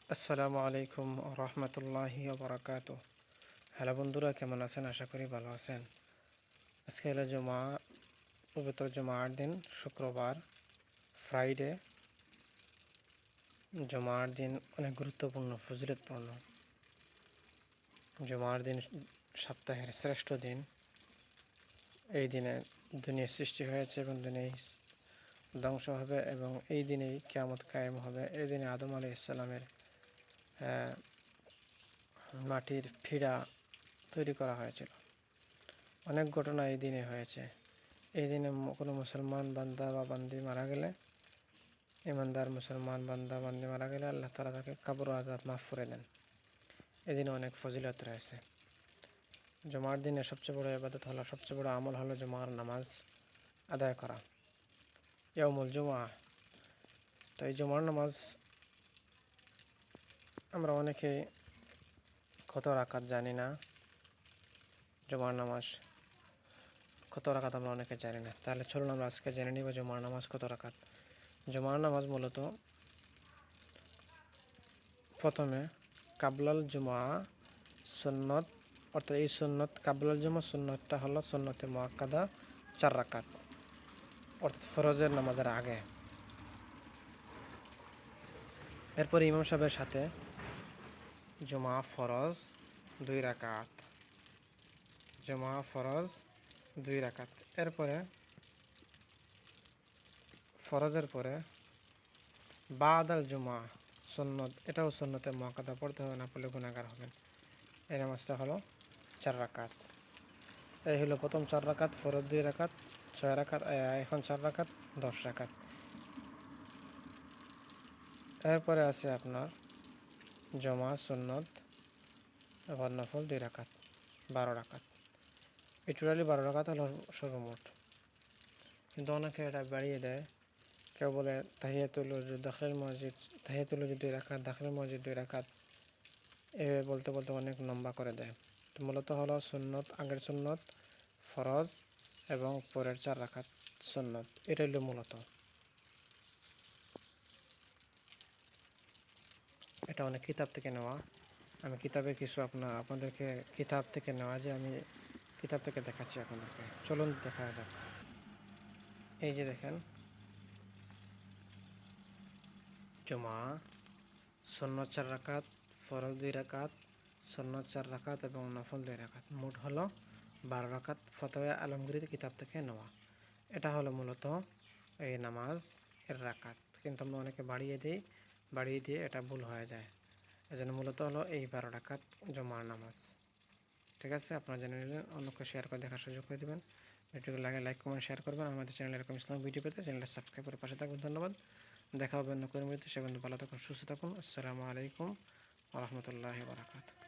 আসসালামু আলাইকুম রহমতুল্লাহি বারাকাতুহ। হ্যালো বন্ধুরা, কেমন আছেন? আশা করি ভালো আছেন। আজকে হলো জুমা, পবিত্র জুমার দিন, শুক্রবার, ফ্রাইডে। জুমার দিন অনেক গুরুত্বপূর্ণ, ফজিলতপূর্ণ। জুমার দিন সপ্তাহের শ্রেষ্ঠ দিন। এই দিনে দুনিয়া সৃষ্টি হয়েছে এবং দুনিয়া ধ্বংস হবে এবং এই দিনেই কিয়ামত কায়েম হবে। এই দিনে আদম আলাইহিস সালামের মাটির ফিড়া তৈরি করা হয়েছিল। অনেক ঘটনা এই দিনে হয়েছে। এই দিনে কোনো মুসলমান বান্দা বা বান্দি মারা গেলে, ইমানদার মুসলমান বান্দা বান্দি মারা গেলে আল্লাহ তাআলা তাকে কবর আযাব মাফ করে দেন। এই দিনে অনেক ফজিলত রয়েছে। জুমার দিনে সবচেয়ে বড় ইবাদত হলো, সবচেয়ে বড় আমল হলো জুমার নামাজ আদায় করা, ইয়াউমুল জুমআ। তো এই জুমার নামাজ আমরা অনেকে কত রাকাত জানি না। জুমার নামাজ কত রাকাত আমরা অনেকে জানি না। তাহলে চলুন আমরা আজকে জেনে নিব জুমার নামাজ কত রাকাত। জুমার নামাজ মূলত প্রথমে কাবলাল জুমা সুন্নত, অর্থাৎ এই সুন্নত কাবলাল জুমা সুন্নতটা হলো সুন্নতে মুআক্কাদা 4 রাকাত, অর্থাৎ ফরজের নামাজের আগে। এরপর ইমাম সাহেবের সাথে জুমা ফরজ 2 রাকাত, জুমা ফরজ 2 রাকাত। এরপরে ফরজের পরে বাদাল জুমা সুন্নত, এটাও সুন্নতে মুআক্কাদা পড়তে হবে, না পড়লে গুনাহগার হবেন। এই নামাজটা হলো 4 রাকাত। এই হলো প্রথম 4 রাকাত, ফরজ 2 রাকাত, 6 রাকাত, এখন 4 রাকাত, 10 রাকাত। এরপরে আছে আপনার জমা সুন্নত এবং নফল 2 রাকাত, 12 রাকাত। এই টোটালি 12 রাকাত হলো সর্বমোট। কিন্তু অনেকে এটা বাড়িয়ে দেয়। কেউ বলে তাহিয়াতুল ওযু, দাখিলুল মসজিদ, তাহিয়াতুল ওযু 2 রাকাত, দাখিলুল মসজিদ 2 রাকাত, এভাবে বলতে বলতে অনেক লম্বা করে দেয়। তো মূলত হলো সুন্নত, আগের সুন্নত ফরজ এবং পরের 4 রাকাত সুন্নত, এটা হলো মূলত। এটা অনেক কিতাব থেকে নেওয়া। আমি কিতাবে কিছু আপনাদেরকে কিতাব থেকে নেওয়া, যে আমি কিতাব থেকে দেখাচ্ছি আপনাদেরকে। চলুন দেখা যাক। এই যে দেখেন, জুমা সুন্নত 4 রাকাত, ফরজ 2 রাকাত, সুন্নত 4 রাকাত এবং নফল 2 রাকাত, মোট হলো 12 রাকাত। ফতোয়া আলমগীরের কিতাব থেকে নেওয়া। এটা হলো মূলত এই নামাজ এর রাকাত। কিন্তু আমরা অনেকে বাড়িয়ে দিয়ে এটা ভুল হয়ে যায়। এজন্য মূলত হলো এই 12 রাকাত জুমার নামাজ। ঠিক আছে, আপনারা জেনে নিলেন। অন্যকে শেয়ার করে দেখার সুযোগ করে দেবেন। ভিডিওটি লাইক কমেন্ট শেয়ার করবেন। আমাদের চ্যানেল এরকম ইসলামিক ভিডিও পেতে চ্যানেলটা সাবস্ক্রাইব করে পাশে থাকবেন। ধন্যবাদ। দেখা হবে অন্য কোনো ভিডিওতে। সে পর্যন্ত ভালো থাকুন, সুস্থ থাকুন। আসসালামু আলাইকুম ওয়া রাহমাতুল্লাহি ওয়া বারাকাতুহু।